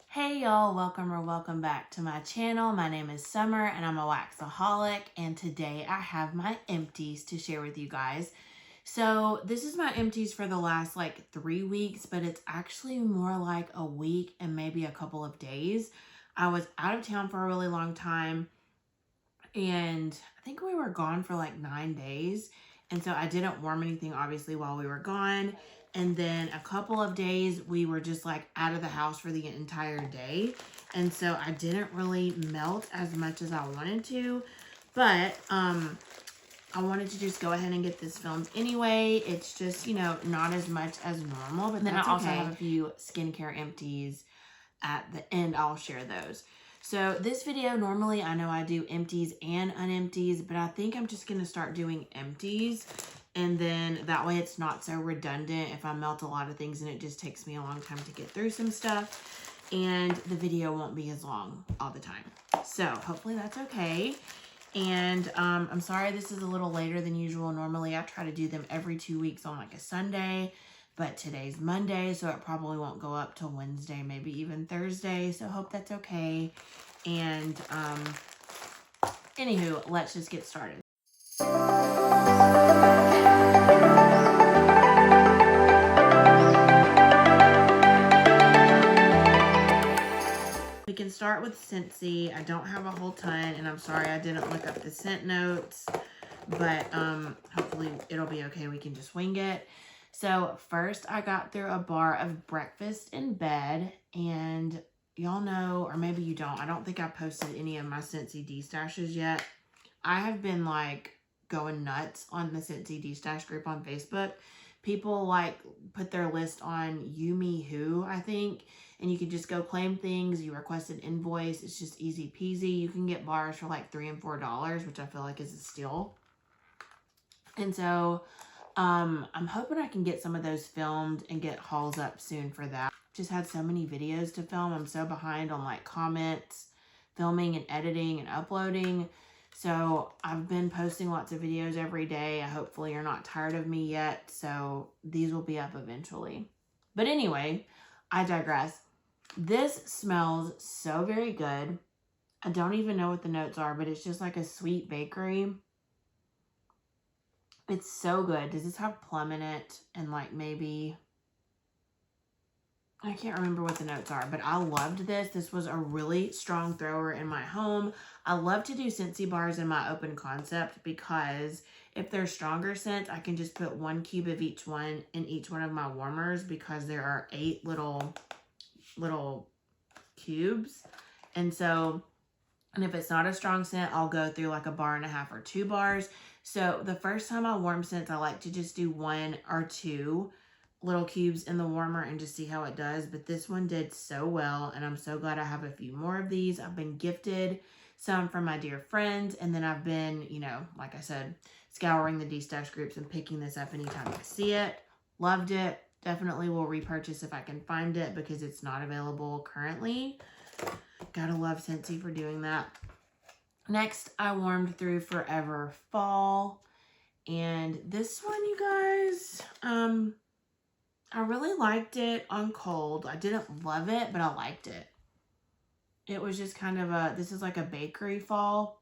Hey y'all, welcome back to my channel. My name is Summer and I'm a waxaholic, and today I have my empties to share with you guys. So this is my empties for the last like 3 weeks, but it's actually more like a week and maybe a couple of days. I was out of town for a really long time and I think we were gone for like 9 days. And so I didn't warm anything obviously while we were gone. And then a couple of days we were just like out of the house for the entire day. And so I didn't really melt as much as I wanted to, but I wanted to just go ahead and get this filmed anyway. It's just, not as much as normal, but then I also have a few skincare empties at the end. I'll share those. So this video, normally I know I do empties and unempties, but I think I'm just going to start doing empties. And then that way it's not so redundant if I melt a lot of things and it just takes me a long time to get through some stuff. And the video won't be as long all the time. So hopefully that's okay. And I'm sorry this is a little later than usual. Normally I try to do them every 2 weeks on like a Sunday. But today's Monday, so it probably won't go up till Wednesday, maybe even Thursday. So hope that's okay. And anywho, let's just get started. We can start with Scentsy. I don't have a whole ton, and I'm sorry I didn't look up the scent notes, but hopefully it'll be okay. We can just wing it. So first I got through a bar of breakfast in bed, and y'all know, or maybe you don't, I don't think I posted any of my Scentsy D-stashes yet. I have been like going nuts on the Scentsy D-stash group on Facebook. People like put their list on Who, I think, and you can just go claim things. You request an invoice. It's just easy peasy. You can get bars for like $3 and $4, which I feel like is a steal. And so I'm hoping I can get some of those filmed and get hauls up soon for that. Just had so many videos to film. I'm so behind on like comments, filming and editing and uploading. So I've been posting lots of videos every day. Hopefully you're not tired of me yet. So these will be up eventually. But anyway, I digress. This smells so very good. I don't even know what the notes are, but it's just like a sweet bakery. It's so good. Does this have plum in it? And like maybe, I can't remember what the notes are, but I loved this. This was a really strong thrower in my home. I love to do Scentsy bars in my open concept because if they're stronger scents, I can just put 1 cube of each one in each one of my warmers because there are 8 little cubes. And so, and if it's not a strong scent, I'll go through like a bar and a half or 2 bars. So the first time I warm scents, I like to just do 1 or 2 little cubes in the warmer and just see how it does. But this one did so well, and I'm so glad I have a few more of these. I've been gifted some from my dear friends, and then I've been, like I said, scouring the D-stash groups and picking this up anytime I see it. Loved it. Definitely will repurchase if I can find it because it's not available currently. Gotta love Scentsy for doing that. Next, I warmed through Forever Fall. And this one, you guys, I really liked it on cold. I didn't love it, but I liked it. It was just kind of this is like a bakery fall.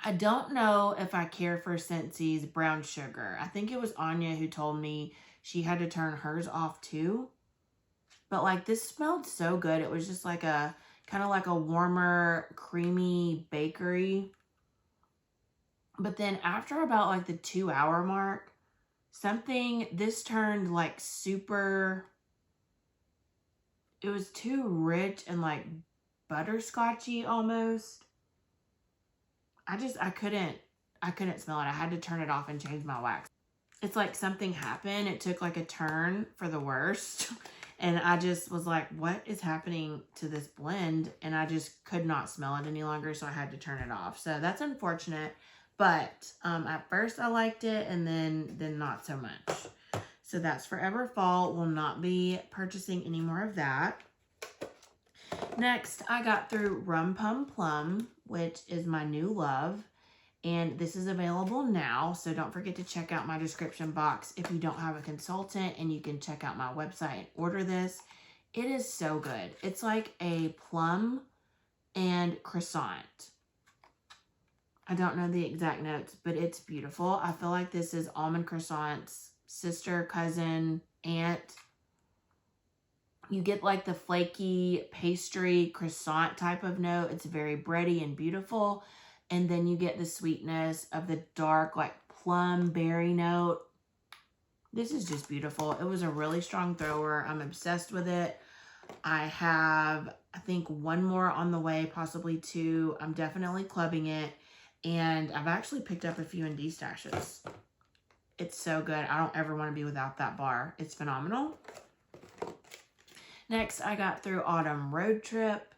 I don't know if I care for Scentsy's brown sugar. I think it was Anya who told me she had to turn hers off too. But like this smelled so good. It was just like a kind of like a warmer, creamy bakery. But then after about like the 2-hour mark, this turned like super, it was too rich and like butterscotchy almost. I couldn't smell it. I had to turn it off and change my wax. It's like something happened. It took like a turn for the worst. And I just was like, what is happening to this blend? And I just could not smell it any longer, so I had to turn it off. So that's unfortunate. But at first I liked it, and then not so much. So that's Forever Fall. Will not be purchasing any more of that. Next, I got through Rum Pum Plum, which is my new love. And this is available now, so don't forget to check out my description box if you don't have a consultant, and you can check out my website and order this. It is so good. It's like a plum and croissant. I don't know the exact notes, but it's beautiful. I feel like this is almond croissant's sister, cousin, aunt. You get like the flaky pastry croissant type of note. It's very bready and beautiful. And then you get the sweetness of the dark like plum berry note. This is just beautiful. It was a really strong thrower. I'm obsessed with it. I have, I think, one more on the way, possibly two. I'm definitely clubbing it. And I've actually picked up a few in D-stashes. It's so good. I don't ever want to be without that bar. It's phenomenal. Next, I got through Autumn Road Trip.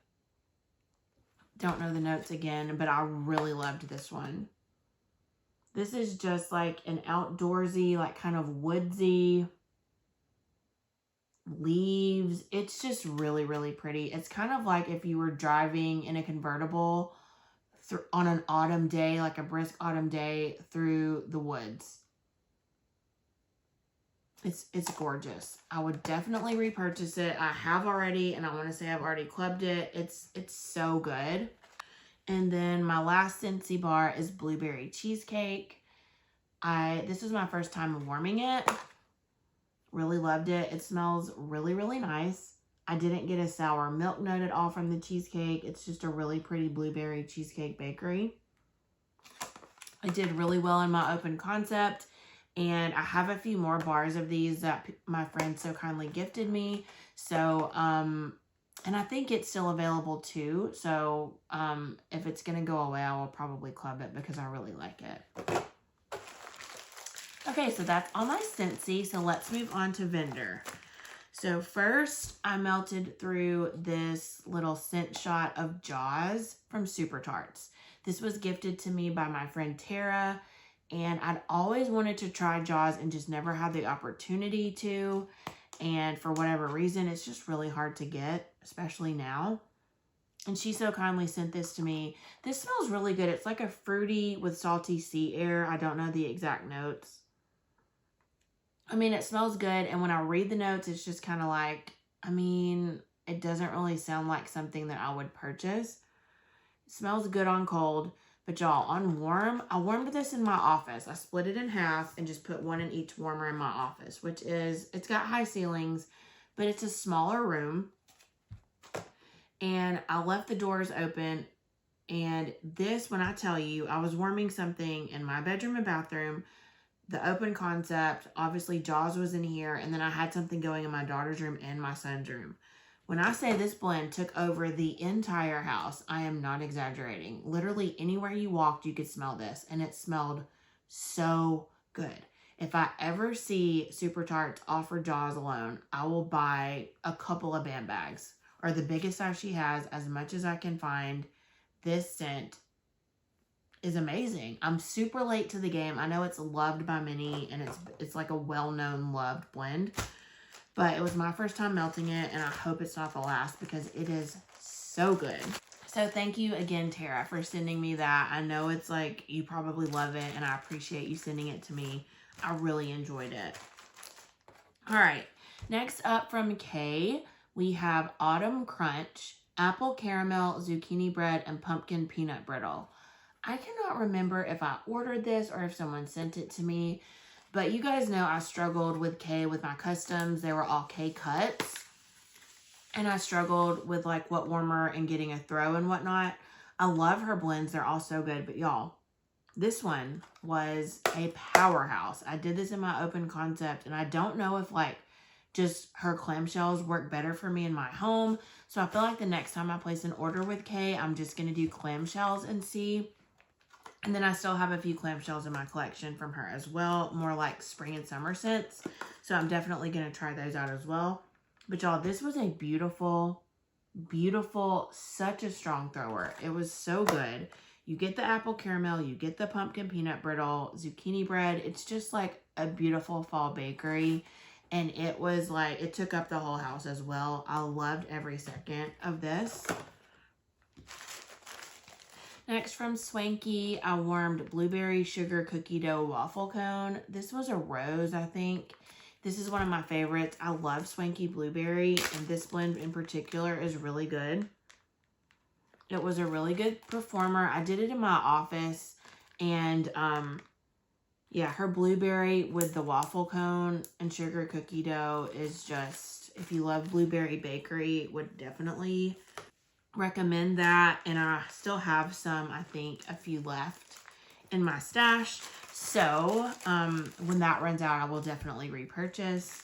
Don't know the notes again, but I really loved this one. This is just like an outdoorsy, like kind of woodsy leaves. It's just really, really pretty. It's kind of like if you were driving in a convertible on an autumn day, like a brisk autumn day through the woods. It's gorgeous. I would definitely repurchase it. I have already, and I want to say I've already clubbed it. It's so good. And then my last Scentsy bar is Blueberry Cheesecake. This was my first time warming it. Really loved it. It smells really, really nice. I didn't get a sour milk note at all from the cheesecake. It's just a really pretty blueberry cheesecake bakery. I did really well in my open concept. And I have a few more bars of these that my friend so kindly gifted me. So, and I think it's still available too. So, if it's going to go away, I will probably club it because I really like it. Okay, so that's all my Scentsy. So let's move on to vendor. So first, I melted through this little scent shot of Jaws from Super Tarts. This was gifted to me by my friend Tara. And I'd always wanted to try Jaws and just never had the opportunity to. And for whatever reason, it's just really hard to get, especially now. And she so kindly sent this to me. This smells really good. It's like a fruity with salty sea air. I don't know the exact notes. I mean, it smells good. And when I read the notes, it's just kind of like, I mean, it doesn't really sound like something that I would purchase. It smells good on cold. But y'all, on warm, I warmed this in my office. I split it in half and just put one in each warmer in my office, which is, it's got high ceilings, but it's a smaller room. And I left the doors open. And this, when I tell you, I was warming something in my bedroom and bathroom, the open concept, obviously Jaws was in here, and then I had something going in my daughter's room and my son's room. When I say this blend took over the entire house, I am not exaggerating. Literally anywhere you walked, you could smell this, and it smelled so good. If I ever see Super Tarts offer Jaws alone, I will buy a couple of band bags, or the biggest size she has, as much as I can find. This scent is amazing. I'm super late to the game. I know it's loved by many, and it's like a well-known loved blend. But it was my first time melting it, and I hope it's not the last because it is so good. So thank you again, Tara, for sending me that. I know it's like you probably love it, and I appreciate you sending it to me. I really enjoyed it. All right, next up from Kay, we have Autumn Crunch, Apple Caramel, Zucchini Bread, and Pumpkin Peanut Brittle. I cannot remember if I ordered this or if someone sent it to me. But you guys know I struggled with Kay with my customs. They were all Kay cuts. And I struggled with like what warmer and getting a throw and whatnot. I love her blends. They're all so good. But y'all, this one was a powerhouse. I did this in my open concept. And I don't know if like just her clamshells work better for me in my home. So I feel like the next time I place an order with Kay, I'm just going to do clamshells and see. And then I still have a few clamshells in my collection from her as well. More like spring and summer scents. So I'm definitely going to try those out as well. But y'all, this was a beautiful, beautiful, such a strong thrower. It was so good. You get the apple caramel. You get the pumpkin peanut brittle, zucchini bread. It's just like a beautiful fall bakery. And it was like, it took up the whole house as well. I loved every second of this. Next from Swanky, I warmed blueberry sugar cookie dough waffle cone. This was a rose, I think. This is one of my favorites. I love Swanky Blueberry, and this blend in particular is really good. It was a really good performer. I did it in my office, and yeah, her blueberry with the waffle cone and sugar cookie dough is just, if you love blueberry bakery, would definitely recommend that. And I still have some, I think, a few left in my stash. So when that runs out, I will definitely repurchase.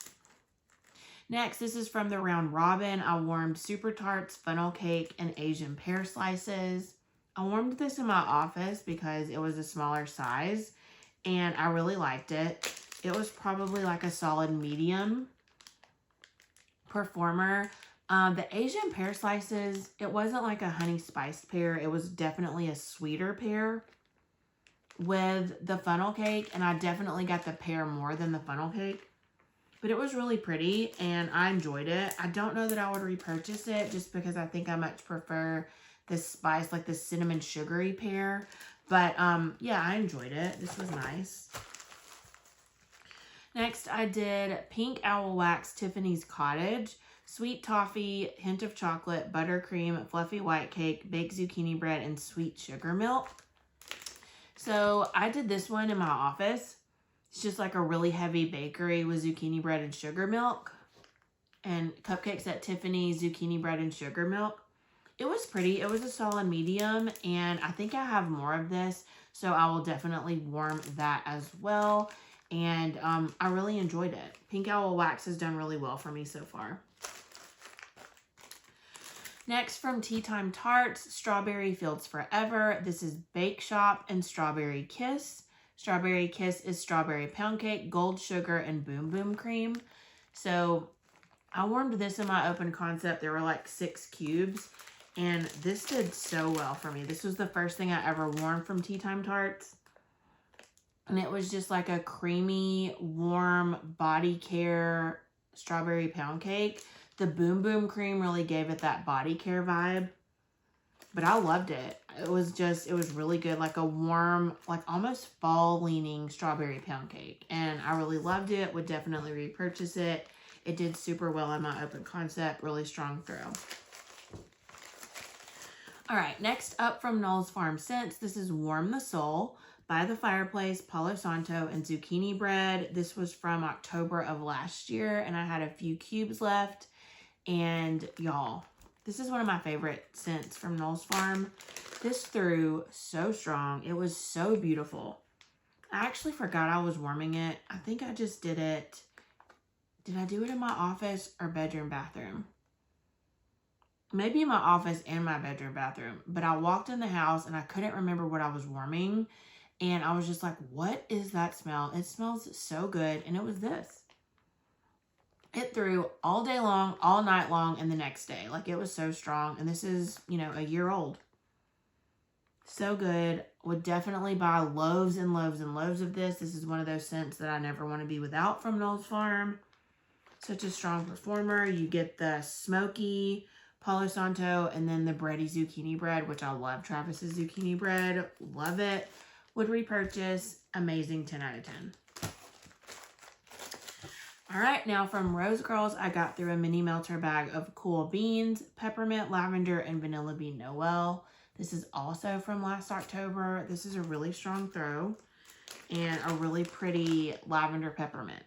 Next, this is from the Round Robin. I warmed Super Tarts, funnel cake, and Asian pear slices. I warmed this in my office because it was a smaller size, and I really liked it. It was probably like a solid medium performer. The Asian pear slices, it wasn't like a honey spiced pear. It was definitely a sweeter pear with the funnel cake, and I definitely got the pear more than the funnel cake. But it was really pretty, and I enjoyed it. I don't know that I would repurchase it just because I think I much prefer the spice, like the cinnamon sugary pear. But, yeah, I enjoyed it. This was nice. Next, I did Pink Owl Wax Tiffany's Cottage. Sweet toffee, hint of chocolate, buttercream, fluffy white cake, baked zucchini bread, and sweet sugar milk. So, I did this one in my office. It's just like a really heavy bakery with zucchini bread and sugar milk. And cupcakes at Tiffany's, zucchini bread and sugar milk. It was pretty. It was a solid medium. And I think I have more of this. So I will definitely warm that as well. And I really enjoyed it. Pink Owl Wax has done really well for me so far. Next, from Tea Time Tarts, Strawberry Fields Forever. This is Bake Shop and Strawberry Kiss. Strawberry Kiss is strawberry pound cake, gold sugar, and boom boom cream. So I warmed this in my open concept. There were like 6 cubes, and this did so well for me. This was the first thing I ever warmed from Tea Time Tarts. And it was just like a creamy, warm body care strawberry pound cake. The boom boom cream really gave it that body care vibe. But I loved it. It was really good. Like a warm, like almost fall-leaning strawberry pound cake. And I really loved it. Would definitely repurchase it. It did super well in my open concept. Really strong throw. All right, next up from Knoll's Farm Scents. This is Warm the Soul by the Fireplace, Palo Santo, and Zucchini Bread. This was from October of last year, and I had a few cubes left. And y'all, this is one of my favorite scents from Knoll's Farm. This threw so strong. It was so beautiful. I actually forgot I was warming it. I think I just did it. Did I do it in my office or bedroom bathroom? Maybe in my office and my bedroom bathroom. But I walked in the house and I couldn't remember what I was warming. And I was just like, what is that smell? It smells so good. And it was this. It threw all day long, all night long, and the next day. Like, it was so strong. And this is, you know, a year old. So good. Would definitely buy loaves and loaves and loaves of this. This is one of those scents that I never want to be without from Knoll's Farm. Such a strong performer. You get the smoky Palo Santo and then the bready zucchini bread, which I love Travis's zucchini bread. Love it. Would repurchase. Amazing. 10 out of 10. All right, now from Rose Girls, I got through a mini melter bag of Cool Beans, Peppermint, Lavender, and Vanilla Bean Noel. This is also from last October. This is a really strong throw and a really pretty lavender peppermint.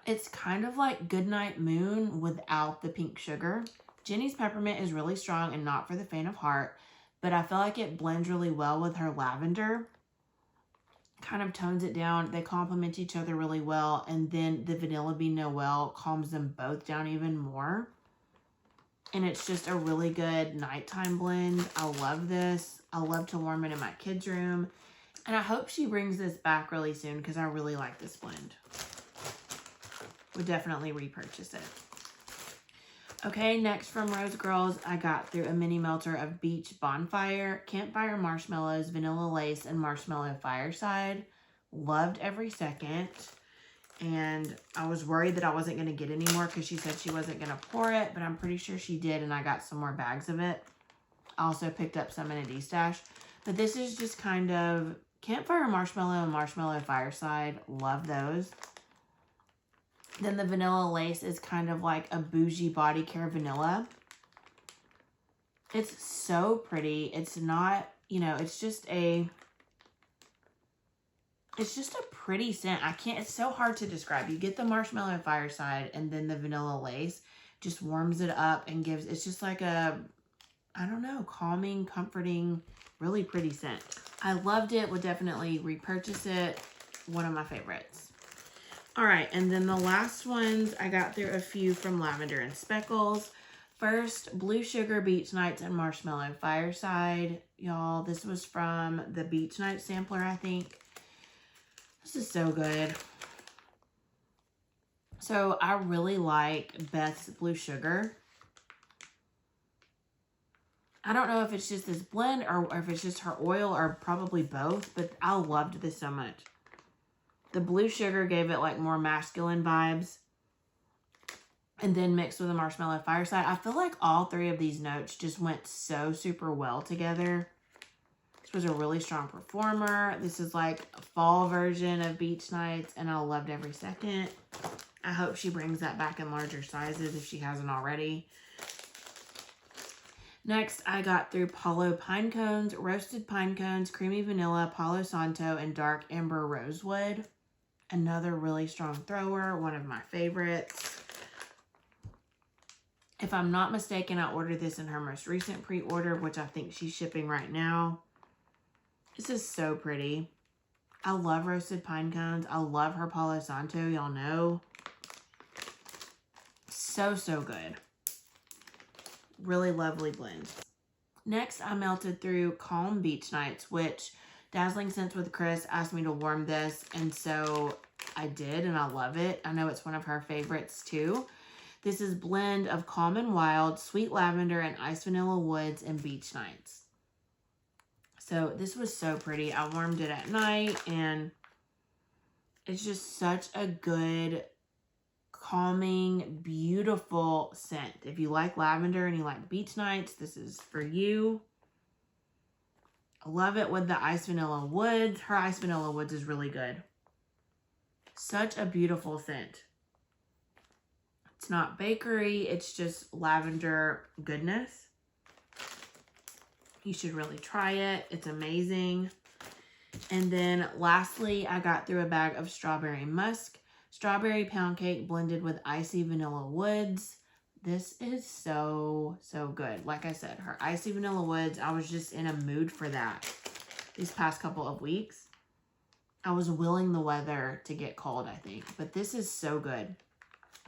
It's kind of like Goodnight Moon without the pink sugar. Jenny's peppermint is really strong and not for the faint of heart, but I feel like it blends really well with her lavender. Kind of tones it down. They complement each other really well. And then the Vanilla Bean Noel calms them both down even more. And it's just a really good nighttime blend. I love this. I love to warm it in my kids' room. And I hope she brings this back really soon because I really like this blend. Would definitely repurchase it. Okay, next from Rose Girls, I got through a mini melter of Beach Bonfire, Campfire Marshmallows, Vanilla Lace, and Marshmallow Fireside. Loved every second. And I was worried that I wasn't going to get any more because she said she wasn't going to pour it, but I'm pretty sure she did, and I got some more bags of it. I also picked up some in a D-stash. But this is just kind of Campfire Marshmallow and Marshmallow Fireside. Love those. Then the Vanilla Lace is kind of like a bougie body care vanilla. It's so pretty. It's not, you know, it's just a pretty scent. It's so hard to describe. You get the Marshmallow Fireside, and then the Vanilla Lace just warms it up and gives, it's just like a, I don't know, calming, comforting, really pretty scent. I loved it. Would definitely repurchase it. One of my favorites. All right, and then the last ones, I got through a few from Lavender and Speckles. First, Blue Sugar Beach Nights and Marshmallow Fireside. Y'all, this was from the Beach Night sampler, I think. This is so good. So I really like Beth's Blue Sugar. I don't know if it's just this blend or if it's just her oil or probably both, but I loved this so much. The Blue Sugar gave it like more masculine vibes. And then mixed with the Marshmallow Fireside. I feel like all three of these notes just went so super well together. This was a really strong performer. This is like a fall version of Beach Nights, and I loved every second. I hope she brings that back in larger sizes if she hasn't already. Next, I got through Palo Pine Cones, Roasted Pine Cones, Creamy Vanilla, Palo Santo, and Dark Amber Rosewood. Another really strong thrower, one of my favorites. If I'm not mistaken, I ordered this in her most recent pre-order, which I think she's shipping right now. This is so pretty. I love Roasted Pine Cones. I love her Palo Santo, y'all know. So, so good. Really lovely blend. Next, I melted through Calm Beach Nights, which Dazzling Scents with Chris asked me to warm this, and so I did, and I love it. I know it's one of her favorites too. This is blend of Calm and Wild, Sweet Lavender, and Ice Vanilla Woods and Beach Nights. So this was so pretty. I warmed it at night, and it's just such a good, calming, beautiful scent. If you like lavender and you like Beach Nights, this is for you. I love it with the Ice Vanilla Woods. Her Ice Vanilla Woods is really good. Such a beautiful scent. It's not bakery, it's just lavender goodness. You should really try it. It's amazing. And then lastly, I got through a bag of Strawberry Musk. Strawberry Pound Cake blended with Icy Vanilla Woods. This is so, so good. Like I said, her Icy Vanilla Woods, I was just in a mood for that these past couple of weeks. I was willing the weather to get cold, I think. But this is so good.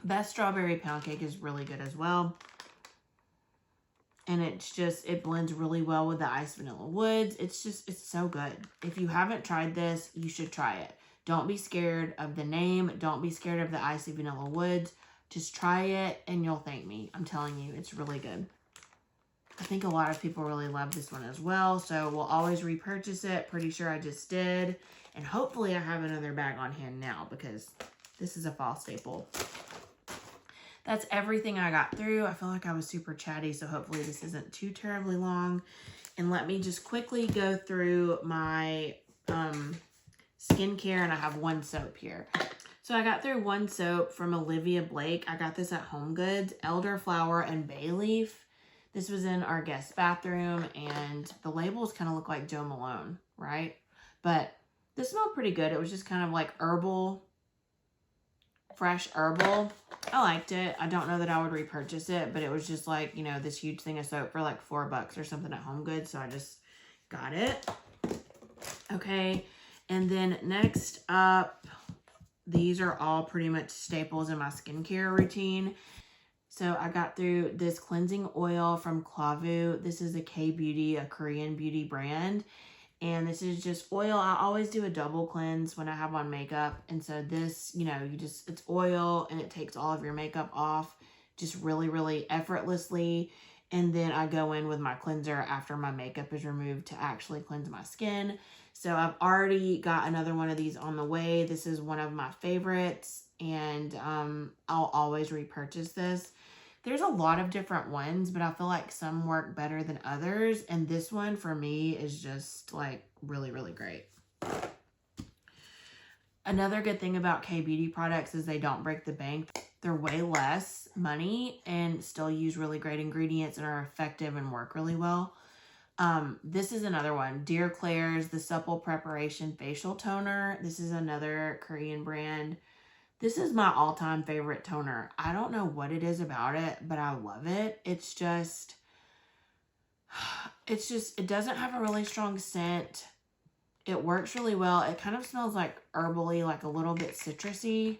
Best Strawberry Pound Cake is really good as well. And it's just, it blends really well with the Ice Vanilla Woods. It's just, it's so good. If you haven't tried this, you should try it. Don't be scared of the name. Don't be scared of the Icy Vanilla Woods. Just try it and you'll thank me. I'm telling you, it's really good. I think a lot of people really love this one as well. So we'll always repurchase it. Pretty sure I just did. And hopefully I have another bag on hand now because this is a fall staple. That's everything I got through. I feel like I was super chatty, so hopefully this isn't too terribly long. And let me just quickly go through my skincare, and I have one soap here. So I got through one soap from Olivia Blake. I got this at Home Goods, Elderflower and Bay Leaf. This was in our guest bathroom, and the labels kind of look like Jo Malone, right? But this smelled pretty good. It was just kind of like herbal, fresh herbal. I liked it. I don't know that I would repurchase it, but it was just like, you know, this huge thing of soap for like $4 or something at Home Goods. So I just got it. Okay. And then next up, these are all pretty much staples in my skincare routine. So I got through this cleansing oil from Klavu. This is a K-Beauty, a Korean beauty brand. And this is just oil. I always do a double cleanse when I have on makeup. And so this, you know, it's oil and it takes all of your makeup off just really, really effortlessly. And then I go in with my cleanser after my makeup is removed to actually cleanse my skin. So I've already got another one of these on the way. This is one of my favorites, and I'll always repurchase this. There's a lot of different ones, but I feel like some work better than others. And this one for me is just like really, really great. Another good thing about K-Beauty products is they don't break the bank. They're way less money and still use really great ingredients and are effective and work really well. This is another one. Dear Claire's The Supple Preparation Facial Toner. This is another Korean brand. This is my all-time favorite toner. I don't know what it is about it, but I love it. It doesn't have a really strong scent. It works really well. It kind of smells like herbally, like a little bit citrusy,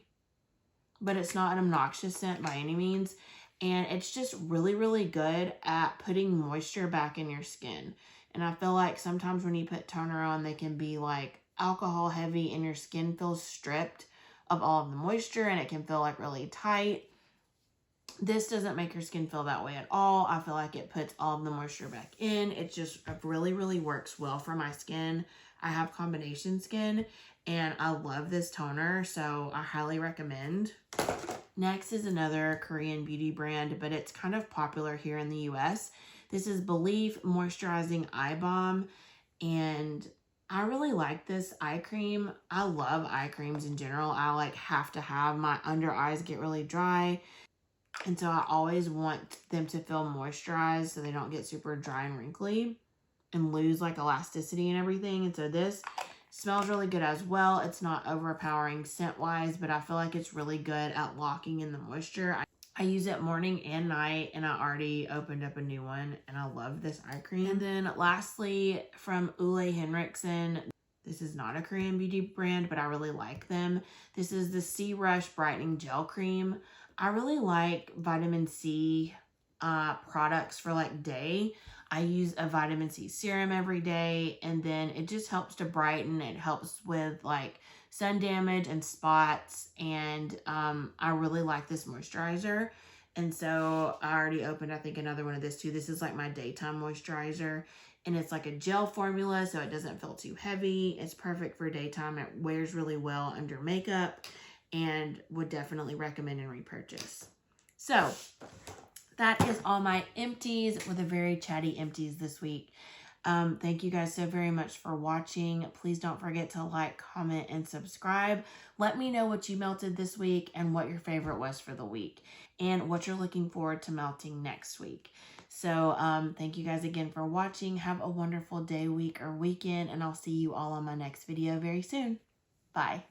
but it's not an obnoxious scent by any means. And it's just really, really good at putting moisture back in your skin. And I feel like sometimes when you put toner on, they can be like alcohol heavy and your skin feels stripped of all of the moisture and it can feel like really tight. This doesn't make your skin feel that way at all. I feel like it puts all of the moisture back in. It just really, really works well for my skin. I have combination skin and I love this toner, so I highly recommend. Next is another Korean beauty brand, but it's kind of popular here in the US. This is Belief Moisturizing Eye Balm, and I really like this eye cream. I love eye creams in general. I like have to have my under eyes get really dry. And so I always want them to feel moisturized so they don't get super dry and wrinkly and lose like elasticity and everything. And so this smells really good as well. It's not overpowering scent-wise, but I feel like it's really good at locking in the moisture. I use it morning and night, and I already opened up a new one, and I love this eye cream. And then lastly, from Ole Henriksen, this is not a Korean beauty brand, but I really like them. This is the C Rush Brightening Gel Cream. I really like vitamin C products for like day. I use a vitamin C serum every day, and then it just helps to brighten. It helps with like sun damage and spots, and I really like this moisturizer. And so I already opened, I think, another one of this too. This is like my daytime moisturizer, and it's like a gel formula, so it doesn't feel too heavy. It's perfect for daytime. It wears really well under makeup, and would definitely recommend and repurchase. So that is all my empties with a very chatty empties this week. Thank you guys so very much for watching. Please don't forget to like, comment, and subscribe. Let me know what you melted this week and what your favorite was for the week and what you're looking forward to melting next week. So thank you guys again for watching. Have a wonderful day, week, or weekend, and I'll see you all on my next video very soon. Bye.